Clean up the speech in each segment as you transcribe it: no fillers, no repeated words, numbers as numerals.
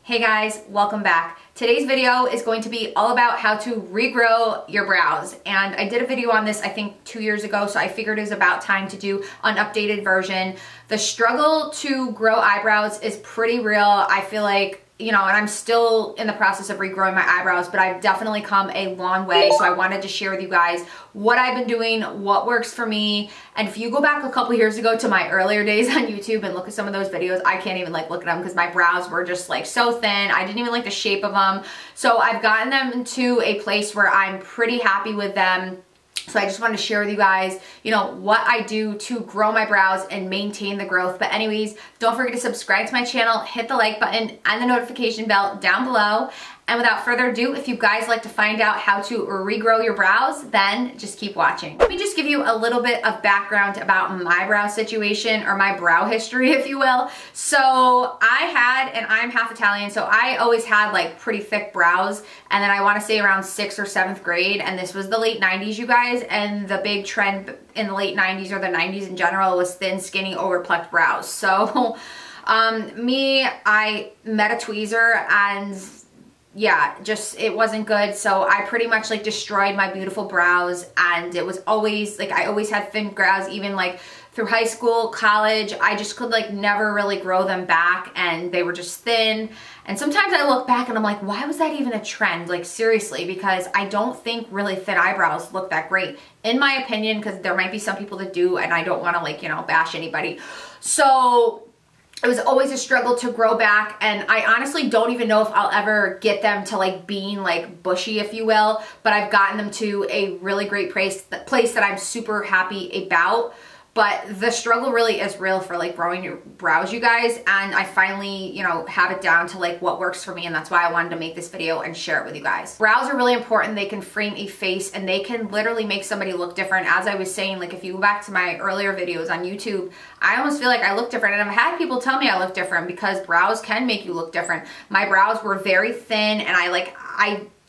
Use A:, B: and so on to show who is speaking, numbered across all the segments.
A: Hey guys, welcome back. Today's video is going to be all about how to regrow your brows. And I did a video on this, I think 2 years ago, so I figured it was about time to do an updated version. The struggle to grow eyebrows is pretty real. I feel like, and I'm still in the process of regrowing my eyebrows, but I've definitely come a long way. So I wanted to share with you guys what I've been doing, what works for me. And if you go back a couple years ago to my earlier days on YouTube and look at some of those videos, I can't even look at them because my brows were just so thin. I didn't even like the shape of them. So I've gotten them to a place where I'm pretty happy with them. So I just wanted to share with you guys, what I do to grow my brows and maintain the growth. But anyways, don't forget to subscribe to my channel, hit the like button and the notification bell down below. And without further ado, if you guys like to find out how to regrow your brows, then just keep watching. Let me just give you a little bit of background about my brow situation, or my brow history, if you will. So I had, and I'm half Italian, so I always had pretty thick brows. And then I want to say around 6th or 7th grade, and this was the late 90s, you guys, and the big trend in the late 90s or the 90s in general was thin, skinny, over plucked brows. So I met a tweezer, and yeah, it wasn't good. So I pretty much destroyed my beautiful brows, and it was always I always had thin brows, even through high school, college. I just could never really grow them back, and they were just thin. And sometimes I look back and I'm like, why was that even a trend? Seriously, because I don't think really thin eyebrows look that great, in my opinion, because there might be some people that do, and I don't want to bash anybody. So it was always a struggle to grow back, and I honestly don't even know if I'll ever get them to being bushy, if you will, but I've gotten them to a really great place that I'm super happy about. But the struggle really is real for growing your brows, you guys, and I finally, have it down to what works for me, and that's why I wanted to make this video and share it with you guys. Brows are really important. They can frame a face, and they can literally make somebody look different. As I was saying, if you go back to my earlier videos on YouTube, I almost feel like I look different, and I've had people tell me I look different because brows can make you look different. My brows were very thin, and I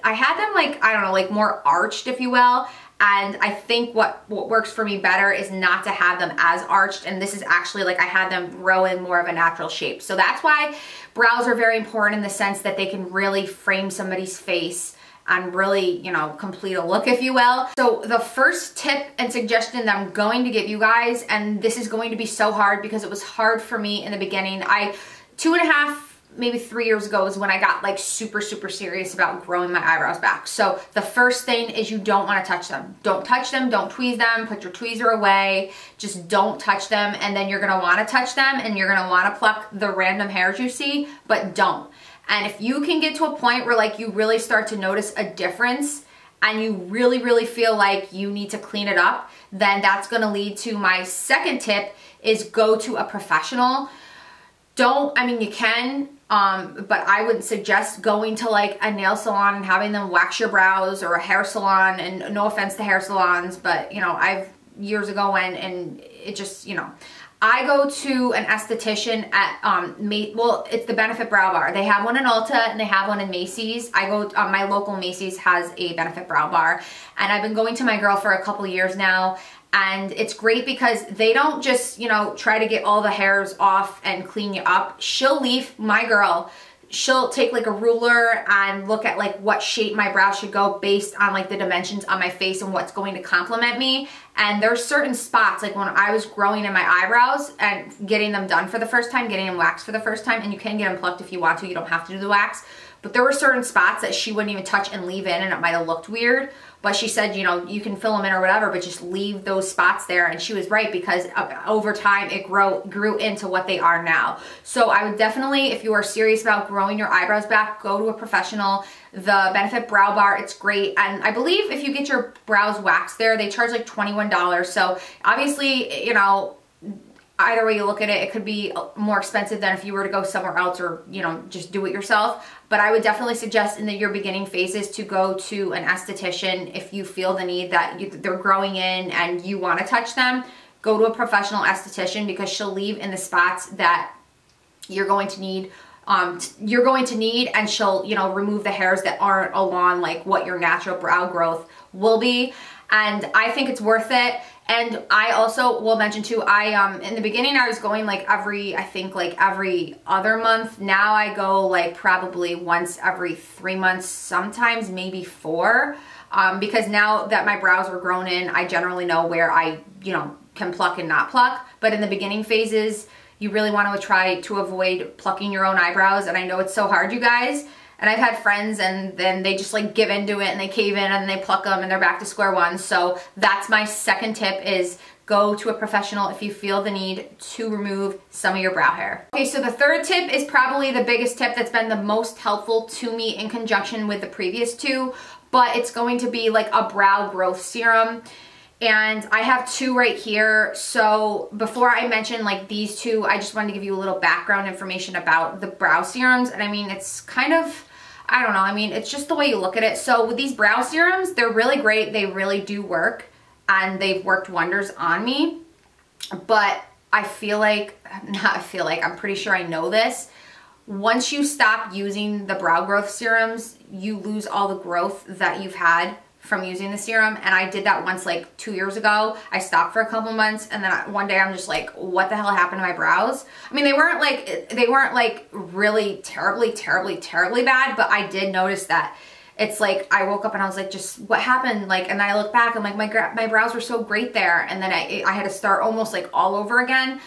A: had them I don't know, more arched, if you will. And I think what works for me better is not to have them as arched. And this is actually I had them grow in more of a natural shape. So that's why brows are very important, in the sense that they can really frame somebody's face and really, complete a look, if you will. So the first tip and suggestion that I'm going to give you guys, and this is going to be so hard because it was hard for me in the beginning. 2.5, maybe 3 years ago is when I got super serious about growing my eyebrows back. So the first thing is you don't want to touch them. Don't touch them, don't tweeze them, put your tweezer away, just don't touch them. And then you're going to want to touch them, and you're going to want to pluck the random hairs you see, but don't. And if you can get to a point where you really start to notice a difference, and you really feel like you need to clean it up, then that's going to lead to my second tip, is go to a professional. You can, but I would suggest going to a nail salon and having them wax your brows, or a hair salon. And no offense to hair salons, but I've years ago went, and it just, I go to an esthetician at, it's the Benefit Brow Bar. They have one in Ulta, and they have one in Macy's. I go, my local Macy's has a Benefit Brow Bar, and I've been going to my girl for a couple years now. And it's great because they don't just, try to get all the hairs off and clean you up. She'll leave, my girl, she'll take a ruler and look at what shape my brow should go based on the dimensions on my face and what's going to complement me. And there's certain spots, when I was growing in my eyebrows and getting them done for the first time, getting them waxed for the first time, and you can get them plucked if you want to, you don't have to do the wax. But there were certain spots that she wouldn't even touch and leave in, and it might have looked weird. But she said, you can fill them in or whatever, but just leave those spots there. And she was right, because over time it grew into what they are now. So I would definitely, if you are serious about growing your eyebrows back, go to a professional. The Benefit Brow Bar, it's great. And I believe if you get your brows waxed there, they charge $21. So obviously, either way you look at it, it could be more expensive than if you were to go somewhere else, or, just do it yourself. But I would definitely suggest in your beginning phases to go to an esthetician if you feel the need that they're growing in and you want to touch them. Go to a professional esthetician, because she'll leave in the spots that you're going to need. And she'll, remove the hairs that aren't along what your natural brow growth will be. And I think it's worth it. And I also will mention too, in the beginning I was going like every other month. Now I go like probably once every 3 months, sometimes maybe 4. Because now that my brows are grown in, I generally know where I, can pluck and not pluck. But in the beginning phases, you really want to try to avoid plucking your own eyebrows. And I know it's so hard, you guys. And I've had friends and then they just like give into it and they cave in and they pluck them and they're back to square one. So that's my second tip, is go to a professional if you feel the need to remove some of your brow hair. Okay, so the third tip is probably the biggest tip that's been the most helpful to me in conjunction with the previous 2, but it's going to be like a brow growth serum. And I have 2 right here. So before I mention like these 2, I just wanted to give you a little background information about the brow serums. And I mean, it's kind of, I don't know, I mean, it's just the way you look at it. So with these brow serums, they're really great. They really do work and they've worked wonders on me. But I'm pretty sure I know this. Once you stop using the brow growth serums, you lose all the growth that you've had from using the serum. And I did that once like 2 years ago. I stopped for a couple months and then one day I'm just like, what the hell happened to my brows? I mean, they weren't like really terribly bad, but I did notice that it's like I woke up and I was like, just what happened? Like, and then I look back, I'm like, my brows were so great there. And then I had to start almost like all over again.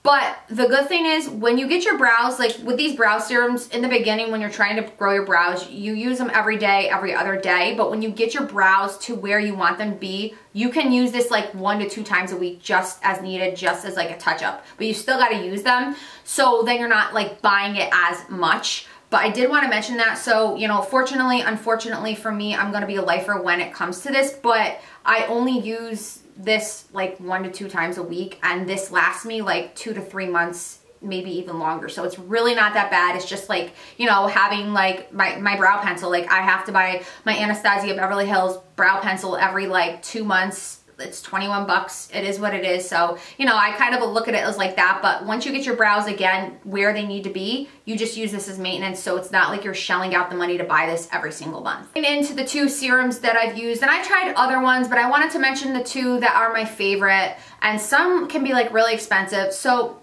A: But the good thing is when you get your brows, like with these brow serums in the beginning, when you're trying to grow your brows, you use them every day, every other day. But when you get your brows to where you want them to be, you can use this like 1 to 2 times a week just as needed, just as like a touch up. But you still got to use them. So then you're not like buying it as much. But I did want to mention that. So, fortunately, unfortunately for me, I'm going to be a lifer when it comes to this. But I only use this like 1 to 2 times a week, and this lasts me like 2 to 3 months, maybe even longer. So it's really not that bad. It's just like, having like my brow pencil. Like I have to buy my Anastasia Beverly Hills brow pencil every like 2 months. It's 21 bucks. It is what it is. So, I kind of look at it as like that. But once you get your brows again where they need to be, you just use this as maintenance. So it's not like you're shelling out the money to buy this every single month. And into the 2 serums that I've used, and I tried other ones, but I wanted to mention the 2 that are my favorite, and some can be like really expensive. So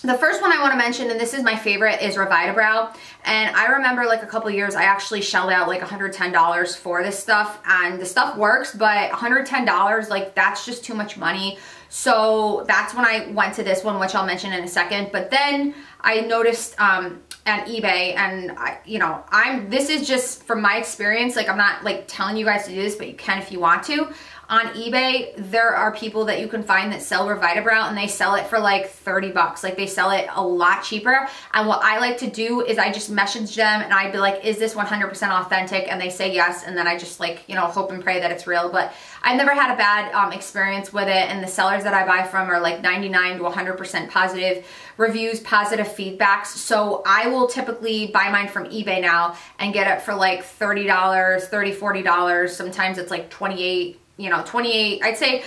A: the first one I want to mention, and this is my favorite, is Revitabrow. And I remember like a couple years, I actually shelled out like $110 for this stuff, and the stuff works, but $110, like that's just too much money. So that's when I went to this one, which I'll mention in a second. But then I noticed on eBay, and this is just from my experience, like I'm not like telling you guys to do this, but you can if you want to. On eBay, there are people that you can find that sell Revitabrow, and they sell it for like 30 bucks. Like they sell it a lot cheaper. And what I like to do is I just message them and I'd be like, is this 100% authentic? And they say yes. And then I just like, hope and pray that it's real. But I've never had a bad experience with it. And the sellers that I buy from are like 99 to 100% positive reviews, positive feedbacks. So I will typically buy mine from eBay now and get it for like $30, $30, $40. Sometimes it's like 28. 28, I'd say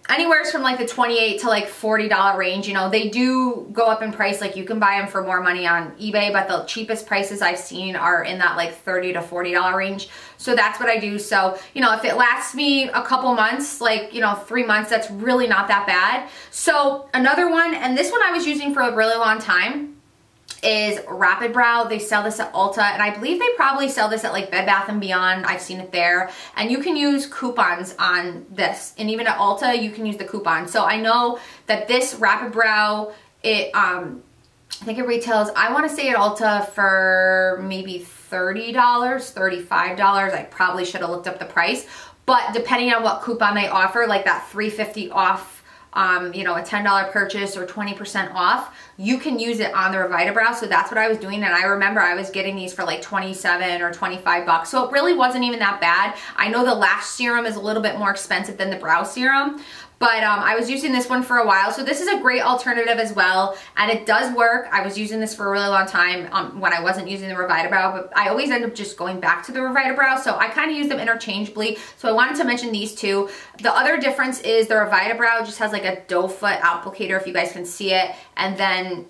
A: anywhere from like the 28 to like $40 range. They do go up in price. Like you can buy them for more money on eBay, but the cheapest prices I've seen are in that like $30 to $40 range. So that's what I do. So, if it lasts me a couple months, like, 3 months, that's really not that bad. So another one, and this one I was using for a really long time, is Rapidbrow. They sell this at Ulta, and I believe they probably sell this at like Bed Bath & Beyond. I've seen it there, and you can use coupons on this, and even at Ulta you can use the coupon. So I know that this Rapidbrow, I think it retails, I want to say at Ulta for maybe $30, $35. I probably should have looked up the price, but depending on what coupon they offer, like that $3.50 off, a $10 purchase or 20% off, you can use it on the Revitabrow. So that's what I was doing. And I remember I was getting these for like 27 or 25 bucks. So it really wasn't even that bad. I know the lash serum is a little bit more expensive than the brow serum, but I was using this one for a while. So this is a great alternative as well. And it does work. I was using this for a really long time when I wasn't using the Revitabrow, but I always end up just going back to the Revitabrow. So I kind of use them interchangeably. So I wanted to mention these 2. The other difference is the Revitabrow just has like a doe foot applicator, if you guys can see it. And then,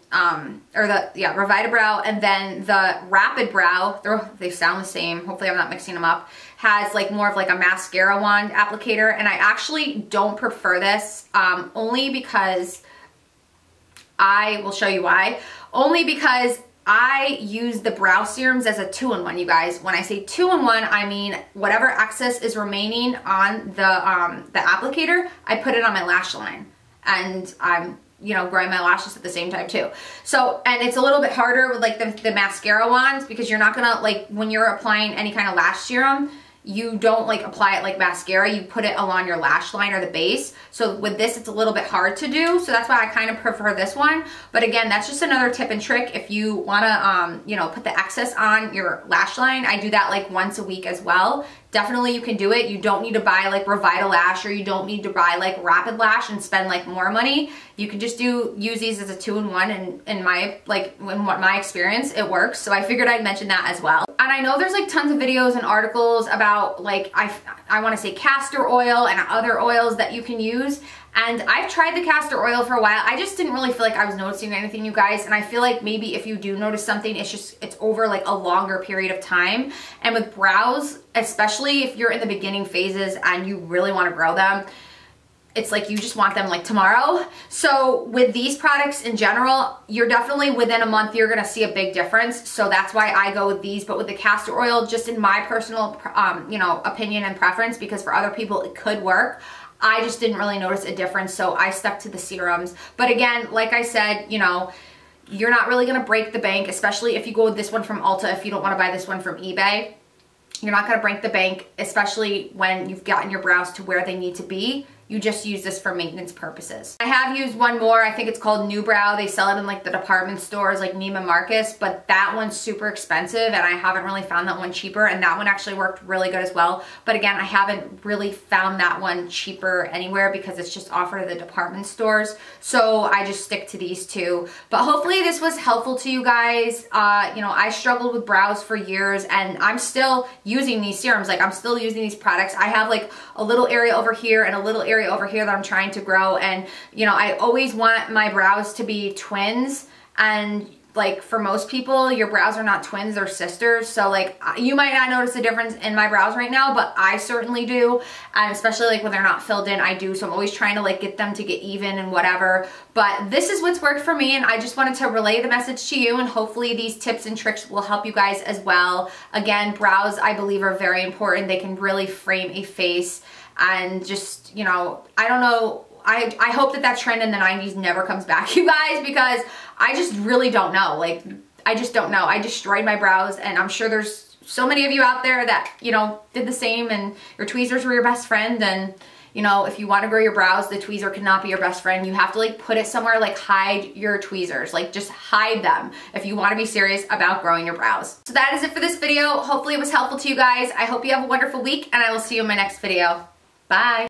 A: Revitabrow, and then the Rapidbrow, they sound the same. Hopefully I'm not mixing them up. Has like more of like a mascara wand applicator, and I actually don't prefer prefer this, only because I will show you why. Only because I use the brow serums as a 2-in-1, you guys. When I say 2-in-1, I mean whatever excess is remaining on the applicator, I put it on my lash line. And I'm, you know, growing my lashes at the same time too. So, and it's a little bit harder with like the mascara wands, because you're not gonna, like, when you're applying any kind of lash serum, you don't like apply it like mascara, you put it along your lash line or the base. So with this, it's a little bit hard to do. So that's why I kind of prefer this one. But again, that's just another tip and trick. If you wanna, you know, put the excess on your lash line, I do that like once a week as well. Definitely you can do it. You don't need to buy like Revitabrow, or you don't need to buy like Rapidbrow and spend like more money. You can just use these as a 2-in-1, and in my experience, it works. So I figured I'd mention that as well. And I know there's like tons of videos and articles about like, I want to say castor oil and other oils that you can use. And I've tried the castor oil for a while. I just didn't really feel like I was noticing anything, you guys. And I feel like maybe if you do notice something, it's over like a longer period of time. And with brows, especially if you're in the beginning phases and you really want to grow them, it's like you just want them like tomorrow. So with these products in general, you're definitely within a month, you're gonna see a big difference. So that's why I go with these. But with the castor oil, just in my personal you know, opinion and preference, because for other people it could work, I just didn't really notice a difference. So I stuck to the serums. But again, like I said, you know, you're not really gonna break the bank, especially if you go with this one from Ulta, if you don't wanna buy this one from eBay. You're not gonna break the bank, especially when you've gotten your brows to where they need to be. You just use this for maintenance purposes. I have used one more, I think it's called New Brow. They sell it in like the department stores like Neiman Marcus, but that one's super expensive and I haven't really found that one cheaper, and that one actually worked really good as well. But again, I haven't really found that one cheaper anywhere because it's just offered at the department stores. So I just stick to these two. But hopefully this was helpful to you guys. You know, I struggled with brows for years and I'm still using these serums. Like I'm still using these products. I have like a little area over here and a little area over here that I'm trying to grow, and you know, I always want my brows to be twins, and like for most people your brows are not twins, they're sisters. So like you might not notice a difference in my brows right now, but I certainly do, and especially like when they're not filled in, I do. So I'm always trying to like get them to get even and whatever. But this is what's worked for me, and I just wanted to relay the message to you, and hopefully these tips and tricks will help you guys as well. Again, brows I believe are very important. They can really frame a face. And just, you know, I don't know, I hope that that trend in the 90s never comes back, you guys, because I just really don't know. Like, I just don't know. I destroyed my brows, and I'm sure there's so many of you out there that, you know, did the same, and your tweezers were your best friend. And, you know, if you want to grow your brows, the tweezer cannot be your best friend. You have to like put it somewhere, like hide your tweezers, like just hide them if you want to be serious about growing your brows. So that is it for this video. Hopefully it was helpful to you guys. I hope you have a wonderful week, and I will see you in my next video. Bye.